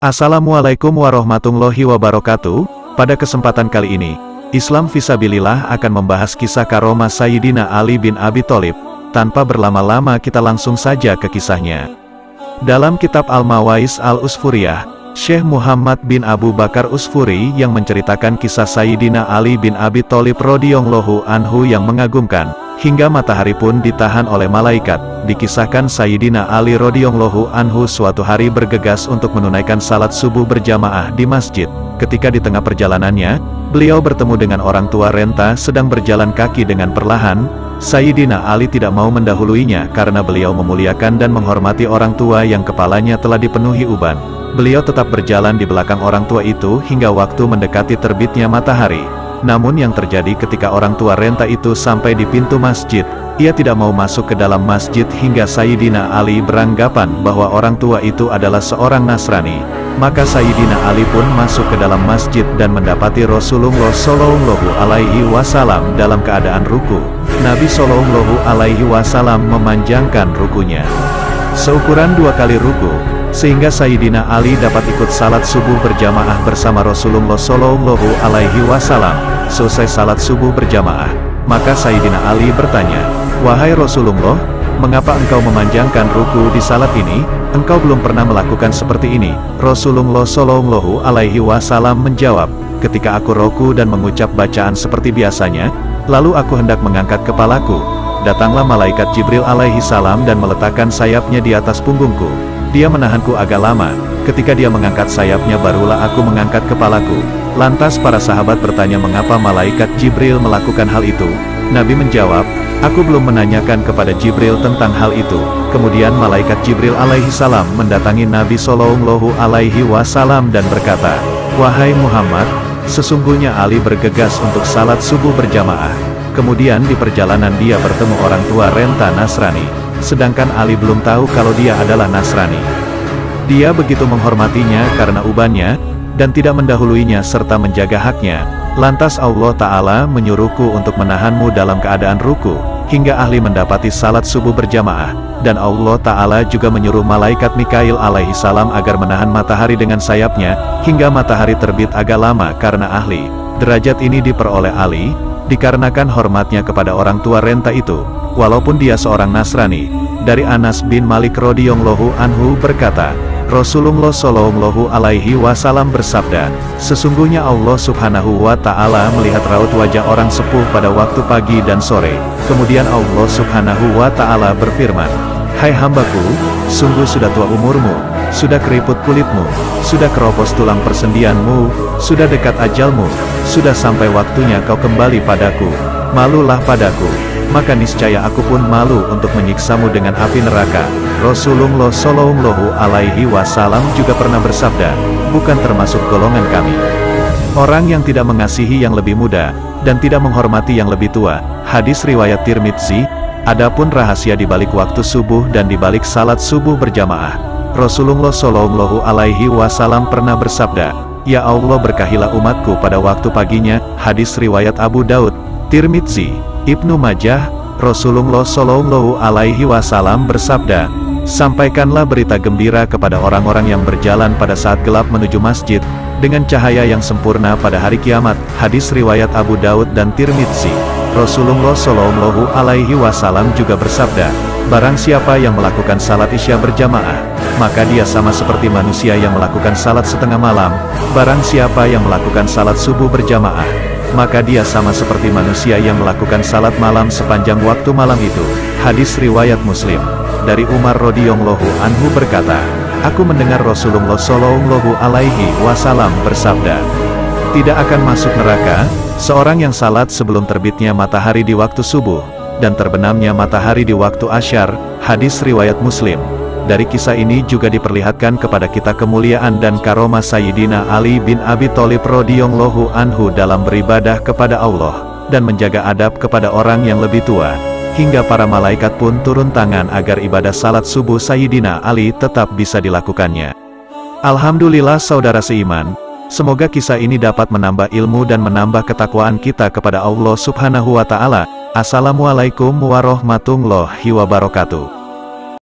Assalamualaikum warahmatullahi wabarakatuh. Pada kesempatan kali ini, Islam Fisabilillah akan membahas kisah karomah Sayyidina Ali bin Abi Thalib. Tanpa berlama-lama kita langsung saja ke kisahnya. Dalam kitab Al-Mawais Al-Usfuriyah, Syekh Muhammad bin Abu Bakar Usfuri yang menceritakan kisah Sayyidina Ali bin Abi Thalib radhiyallahu anhu yang mengagumkan, hingga matahari pun ditahan oleh malaikat. Dikisahkan Sayyidina Ali radhiyallahu anhu suatu hari bergegas untuk menunaikan salat subuh berjamaah di masjid. Ketika di tengah perjalanannya, beliau bertemu dengan orang tua renta sedang berjalan kaki dengan perlahan. Sayyidina Ali tidak mau mendahuluinya karena beliau memuliakan dan menghormati orang tua yang kepalanya telah dipenuhi uban. Beliau tetap berjalan di belakang orang tua itu hingga waktu mendekati terbitnya matahari. Namun yang terjadi ketika orang tua renta itu sampai di pintu masjid, ia tidak mau masuk ke dalam masjid hingga Sayyidina Ali beranggapan bahwa orang tua itu adalah seorang Nasrani. Maka Sayyidina Ali pun masuk ke dalam masjid dan mendapati Rasulullah Shallallahu Alaihi Wasallam dalam keadaan ruku. Nabi Shallallahu Alaihi Wasallam memanjangkan rukunya seukuran 2 kali ruku, sehingga Sayyidina Ali dapat ikut salat subuh berjamaah bersama Rasulullah Shallallahu Alaihi Wasallam. Selesai salat subuh berjamaah, maka Sayyidina Ali bertanya, "Wahai Rasulullah, mengapa engkau memanjangkan ruku di salat ini? Engkau belum pernah melakukan seperti ini." Rasulullah Shallallahu Alaihi Wasallam menjawab, "Ketika aku ruku dan mengucap bacaan seperti biasanya, lalu aku hendak mengangkat kepalaku, datanglah malaikat Jibril alaihi salam dan meletakkan sayapnya di atas punggungku. Dia menahanku agak lama. Ketika dia mengangkat sayapnya barulah aku mengangkat kepalaku." Lantas para sahabat bertanya mengapa malaikat Jibril melakukan hal itu. Nabi menjawab, "Aku belum menanyakan kepada Jibril tentang hal itu." Kemudian malaikat Jibril alaihi salam mendatangi Nabi Shallallahu Alaihi Wasallam dan berkata, "Wahai Muhammad, sesungguhnya Ali bergegas untuk salat subuh berjamaah. Kemudian di perjalanan dia bertemu orang tua renta Nasrani. Sedangkan Ali belum tahu kalau dia adalah Nasrani. Dia begitu menghormatinya karena ubannya, dan tidak mendahuluinya serta menjaga haknya. Lantas Allah Ta'ala menyuruhku untuk menahanmu dalam keadaan ruku, hingga ahli mendapati salat subuh berjamaah. Dan Allah Ta'ala juga menyuruh malaikat Mikail alaihi salam agar menahan matahari dengan sayapnya, hingga matahari terbit agak lama karena ahli. Derajat ini diperoleh Ali, dikarenakan hormatnya kepada orang tua renta itu, walaupun dia seorang Nasrani." Dari Anas bin Malik radhiyallahu anhu berkata, Rasulullah Shallallahu Alaihi Wasallam bersabda, "Sesungguhnya Allah Subhanahu wa Ta'ala melihat raut wajah orang sepuh pada waktu pagi dan sore. Kemudian Allah Subhanahu wa Ta'ala berfirman, 'Hai hambaku, sungguh sudah tua umurmu, sudah keriput kulitmu, sudah keropos tulang persendianmu, sudah dekat ajalmu, sudah sampai waktunya kau kembali padaku. Malulah padaku, maka niscaya aku pun malu untuk menyiksamu dengan api neraka.'" Rasulullah Shallallahu Alaihi Wasallam juga pernah bersabda, "Bukan termasuk golongan kami orang yang tidak mengasihi yang lebih muda, dan tidak menghormati yang lebih tua." Hadis riwayat Tirmidzi. Adapun rahasia di balik waktu subuh dan di balik salat subuh berjamaah, Rasulullah Shallallahu Alaihi Wasallam pernah bersabda, "Ya Allah, berkahilah umatku pada waktu paginya." Hadis riwayat Abu Daud, Tirmidzi, Ibnu Majah. Rasulullah Shallallahu Alaihi Wasallam bersabda, "Sampaikanlah berita gembira kepada orang-orang yang berjalan pada saat gelap menuju masjid, dengan cahaya yang sempurna pada hari kiamat." Hadis riwayat Abu Daud dan Tirmidzi. Rasulullah Shallallahu Alaihi Wasallam juga bersabda, "Barang siapa yang melakukan salat isya berjamaah, maka dia sama seperti manusia yang melakukan salat setengah malam. Barang siapa yang melakukan salat subuh berjamaah, maka dia sama seperti manusia yang melakukan salat malam sepanjang waktu malam itu." Hadis riwayat Muslim. Dari Umar radhiyallahu anhu berkata, "Aku mendengar Rasulullah Shallallahu Alaihi Wasallam bersabda, tidak akan masuk neraka seorang yang salat sebelum terbitnya matahari di waktu subuh, dan terbenamnya matahari di waktu asyar." Hadis riwayat Muslim. Dari kisah ini juga diperlihatkan kepada kita kemuliaan dan karomah Sayyidina Ali bin Abi Thalib radhiyallahu anhu dalam beribadah kepada Allah, dan menjaga adab kepada orang yang lebih tua. Hingga para malaikat pun turun tangan agar ibadah salat subuh Sayyidina Ali tetap bisa dilakukannya. Alhamdulillah saudara seiman, semoga kisah ini dapat menambah ilmu dan menambah ketakwaan kita kepada Allah Subhanahu wa Ta'ala. Assalamualaikum warahmatullahi wabarakatuh.